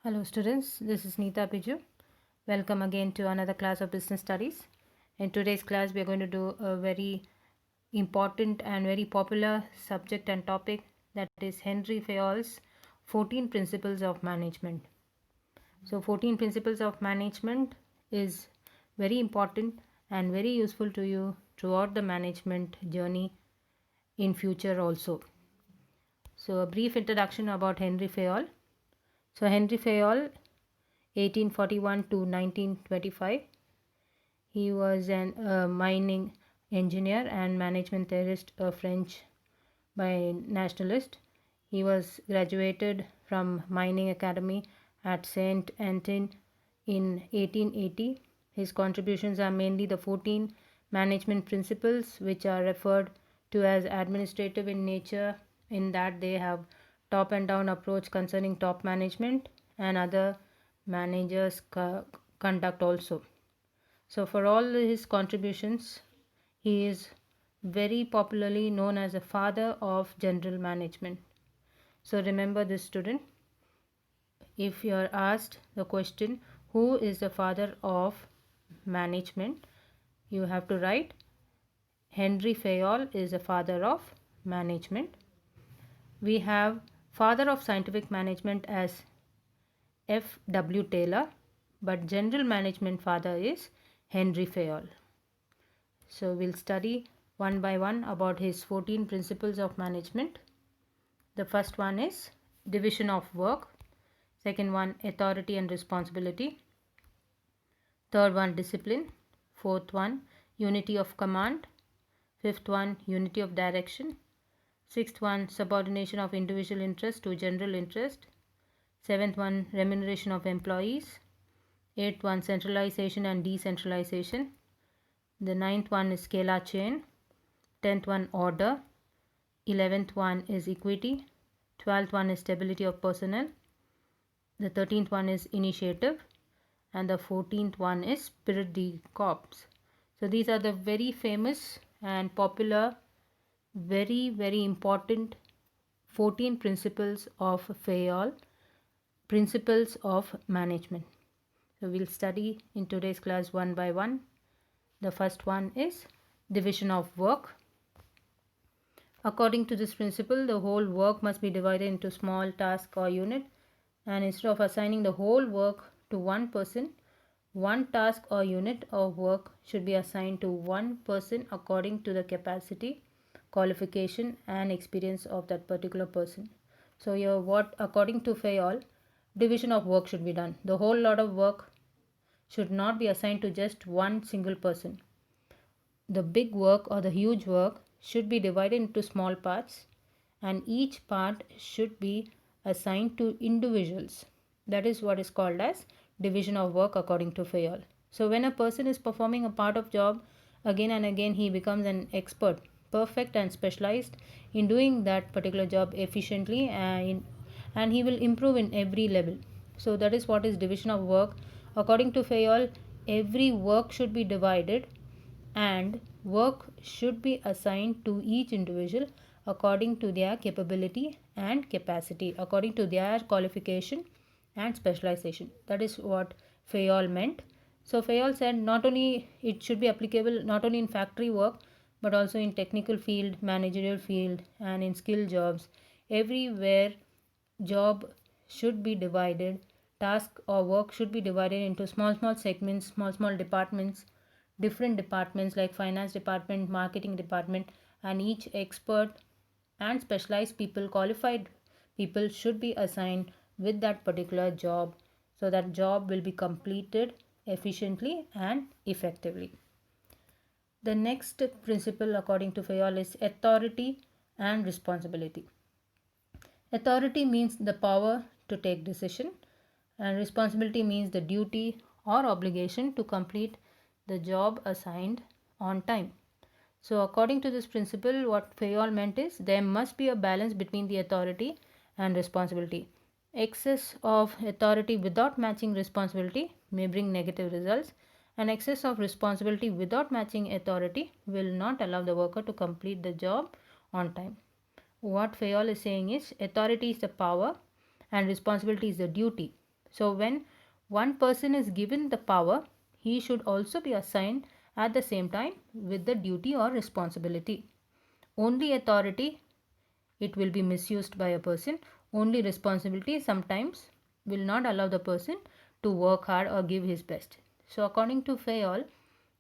Hello students, this is Neeta Piju. Welcome again to another class of business studies. In today's class we are going to do a very important and very popular subject and topic, that is Henry Fayol's 14 Principles of Management. So 14 Principles of Management is very important and very useful to you throughout the management journey in future also. So a brief introduction about Henry Fayol. So Henry Fayol 1841 to 1925. He was an mining engineer and management theorist, a French by nationalist. He was graduated from Mining Academy at Saint Antoine in 1880. His contributions are mainly the 14 management principles, which are referred to as administrative in nature, in that they have top and down approach concerning top management and other managers conduct also. So for all his contributions, he is very popularly known as the father of general management. So remember this, student. If you are asked the question, who is the father of management, you have to write Henry Fayol is the father of management. We have father of scientific management as F.W. Taylor, but general management father is Henry Fayol. So we'll study one by one about his 14 principles of management. The first one is division of work. Second one, authority and responsibility. Third one, discipline. Fourth one, unity of command. Fifth one, unity of direction. Sixth one, subordination of individual interest to general interest. Seventh one, remuneration of employees. Eighth one, centralization and decentralization. The ninth one is scalar chain. 10th one, order. 11th one is equity. 12th one is stability of personnel. The 13th one is initiative. And the 14th one is spirit de corps. So these are the very famous and popular, very important 14 principles of Fayol, principles of management. So we'll study in today's class one by one. The first one is division of work. According to this principle, the whole work must be divided into small task or unit, and instead of assigning the whole work to one person, one task or unit of work should be assigned to one person according to the capacity, qualification and experience of that particular person. So here what according to Fayol, division of work should be done. The whole lot of work should not be assigned to just one single person. The big work or the huge work should be divided into small parts, and each part should be assigned to individuals. That is what is called as division of work according to Fayol. So when a person is performing a part of job again and again, he becomes an expert, perfect and specialized in doing that particular job efficiently, and he will improve in every level. So that is what is division of work. According to Fayol, every work should be divided and work should be assigned to each individual according to their capability and capacity, according to their qualification and specialization. That is what Fayol meant. So Fayol said not only it should be applicable not only in factory work but also in technical field, managerial field and in skill jobs. Everywhere job should be divided, task or work should be divided into small segments, small departments, different departments like finance department, marketing department, and each expert and specialized people, qualified people should be assigned with that particular job, so that job will be completed efficiently and effectively. The next principle according to Fayol is authority and responsibility. Authority means the power to take decision, and responsibility means the duty or obligation to complete the job assigned on time. So according to this principle, what Fayol meant is there must be a balance between the authority and responsibility. Excess of authority without matching responsibility may bring negative results, and excess of responsibility without matching authority will not allow the worker to complete the job on time. What Fayol is saying is authority is the power and responsibility is the duty. So when one person is given the power, he should also be assigned at the same time with the duty or responsibility. Only authority, it will be misused by a person. Only responsibility sometimes will not allow the person to work hard or give his best. So according to Fayol,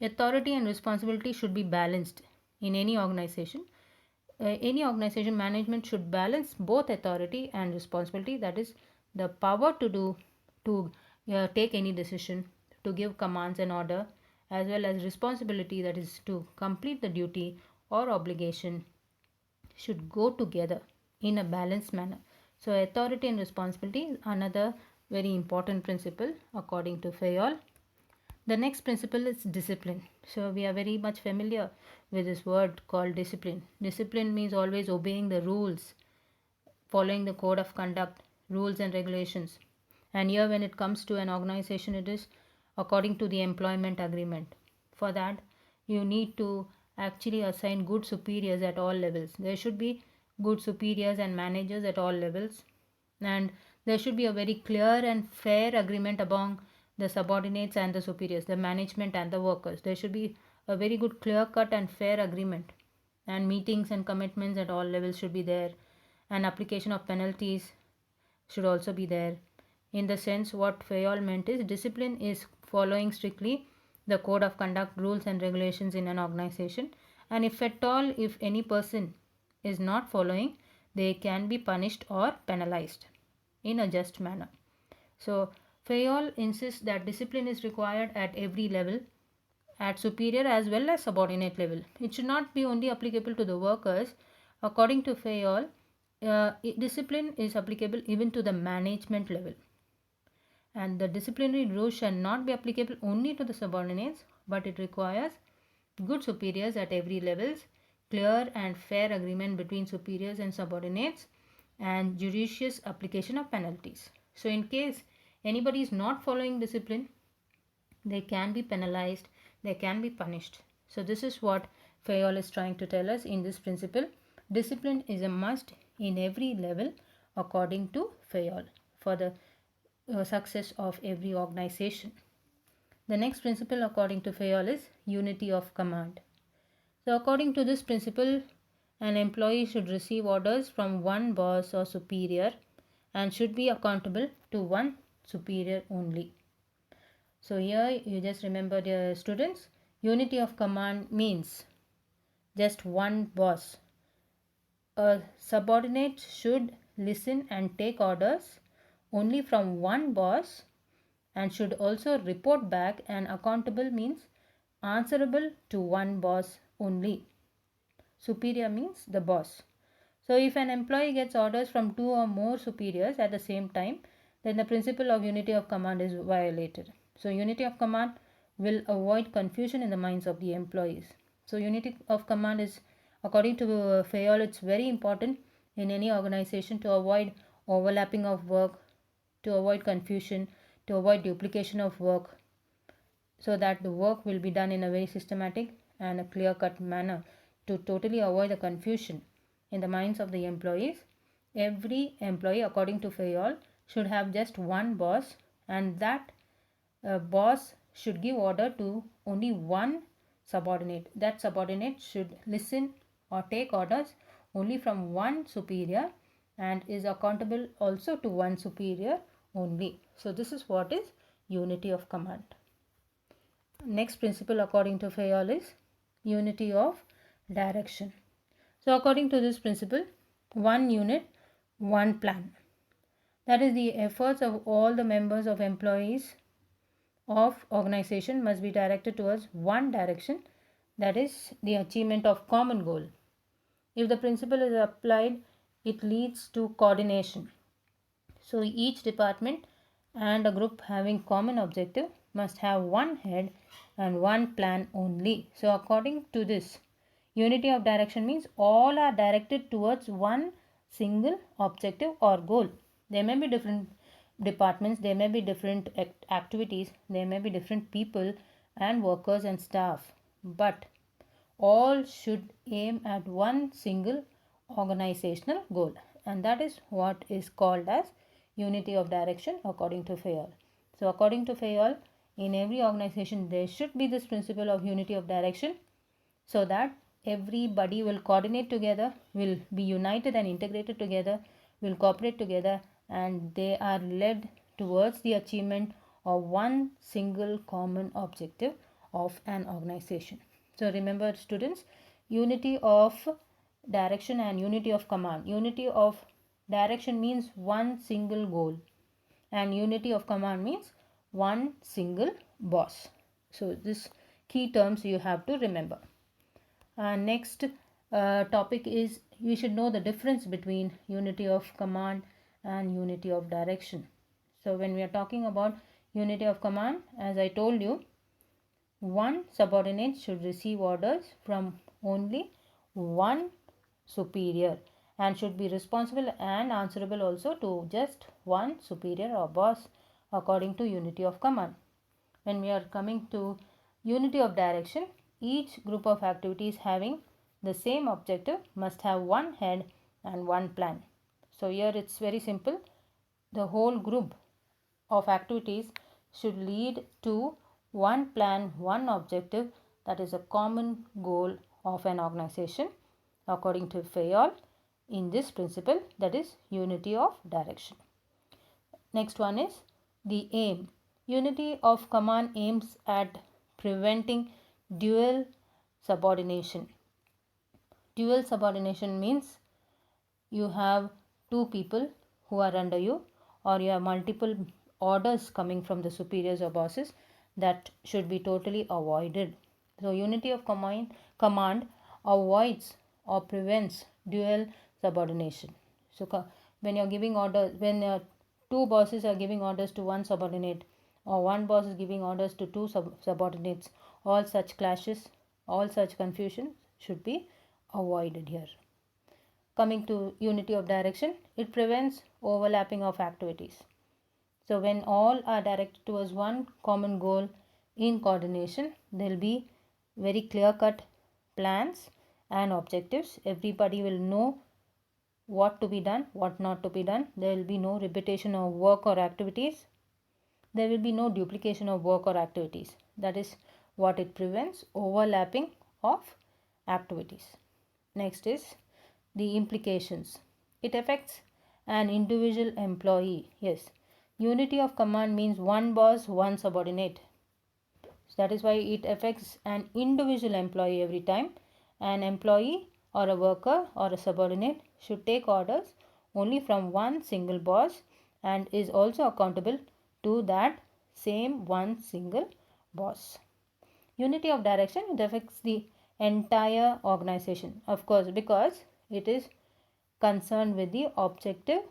authority and responsibility should be balanced in any organization. Any organization management should balance both authority and responsibility, that is the power to do, to take any decision, to give commands and order, as well as responsibility, that is to complete the duty or obligation, should go together in a balanced manner. So authority and responsibility is another very important principle according to Fayol. The next principle is discipline. So we are very much familiar with this word called discipline. Discipline means always obeying the rules, following the code of conduct, rules and regulations. And here when it comes to an organization, it is according to the employment agreement. For that, you need to actually assign good superiors at all levels. There should be good superiors and managers at all levels, and there should be a very clear and fair agreement among the subordinates and the superiors, the management and the workers. There should be a very good clear cut and fair agreement, and meetings and commitments at all levels should be there, and application of penalties should also be there. In the sense, what Fayol meant is discipline is following strictly the code of conduct, rules and regulations in an organization, and if at all, if any person is not following, they can be punished or penalized in a just manner. So Fayol insists that discipline is required at every level, at superior as well as subordinate level. It should not be only applicable to the workers. According to Fayol, discipline is applicable even to the management level. And the disciplinary rules shall not be applicable only to the subordinates, but it requires good superiors at every levels, clear and fair agreement between superiors and subordinates, and judicious application of penalties. So in case anybody is not following discipline, they can be penalized, they can be punished. So this is what Fayol is trying to tell us in this principle. Discipline is a must in every level according to Fayol for the success of every organization. The next principle according to Fayol is unity of command. So according to this principle, an employee should receive orders from one boss or superior and should be accountable to one superior only. So here you just remember, dear students, unity of command means just one boss. A subordinate should listen and take orders only from one boss and should also report back, and accountable means answerable to one boss only. Superior means the boss. So if an employee gets orders from two or more superiors at the same time, then the principle of unity of command is violated. So unity of command will avoid confusion in the minds of the employees. So unity of command is, according to Fayol, it's very important in any organization to avoid overlapping of work, to avoid confusion, to avoid duplication of work, so that the work will be done in a very systematic and a clear cut manner to totally avoid the confusion in the minds of the employees. Every employee, according to Fayol, should have just one boss, and that boss should give order to only one subordinate. That subordinate should listen or take orders only from one superior and is accountable also to one superior only. So this is what is unity of command. Next principle according to Fayol is unity of direction. So according to this principle, one unit, one plan. That is, the efforts of all the members of employees of organization must be directed towards one direction, that is the achievement of common goal. If the principle is applied, it leads to coordination. So each department and a group having common objective must have one head and one plan only. So according to this, unity of direction means all are directed towards one single objective or goal. There may be different departments, there may be different activities, there may be different people and workers and staff, but all should aim at one single organizational goal, and that is what is called as unity of direction according to Fayol. So according to Fayol, in every organization there should be this principle of unity of direction, so that everybody will coordinate together, will be united and integrated together, will cooperate together, and they are led towards the achievement of one single common objective of an organization. So remember students, unity of direction and unity of command. Unity of direction means one single goal, and unity of command means one single boss. So this key terms you have to remember. Next topic is, you should know the difference between unity of command and unity of direction. So when we are talking about unity of command, as I told you, one subordinate should receive orders from only one superior and should be responsible and answerable also to just one superior or boss according to unity of command. When we are coming to unity of direction, each group of activities having the same objective must have one head and one plan. So here it's very simple. The whole group of activities should lead to one plan, one objective, that is a common goal of an organization according to Fayol in this principle, that is unity of direction. Next one is the aim. Unity of command aims at preventing dual subordination. Dual subordination means you have two people who are under you, or you have multiple orders coming from the superiors or bosses. That should be totally avoided. So unity of command avoids or prevents dual subordination. So when you're giving orders, when two bosses are giving orders to one subordinate, or one boss is giving orders to two subordinates, all such clashes, all such confusion should be avoided here. Coming to unity of direction, it prevents overlapping of activities. So when all are directed towards one common goal in coordination, there will be very clear-cut plans and objectives. Everybody will know what to be done, what not to be done. There will be no repetition of work or activities. There will be no duplication of work or activities. That is what it prevents, overlapping of activities. Next is the implications. It affects an individual employee. Yes, unity of command means one boss, one subordinate. So that is why it affects an individual employee every time. An employee or a worker or a subordinate should take orders only from one single boss and is also accountable to that same one single boss. Unity of direction, it affects the entire organization, of course, because it is concerned with the objective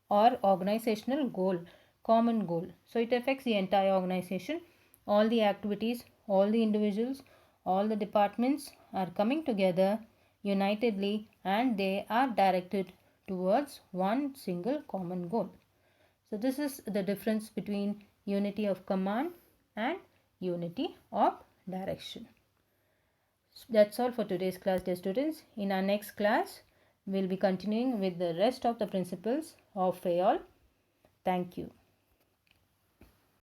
or organizational goal, common goal. So it affects the entire organization. All the activities, all the individuals, all the departments are coming together unitedly, and they are directed towards one single common goal. So this is the difference between unity of command and unity of direction. That's all for today's class, dear students. In our next class, we'll be continuing with the rest of the principles of Fayol. Thank you.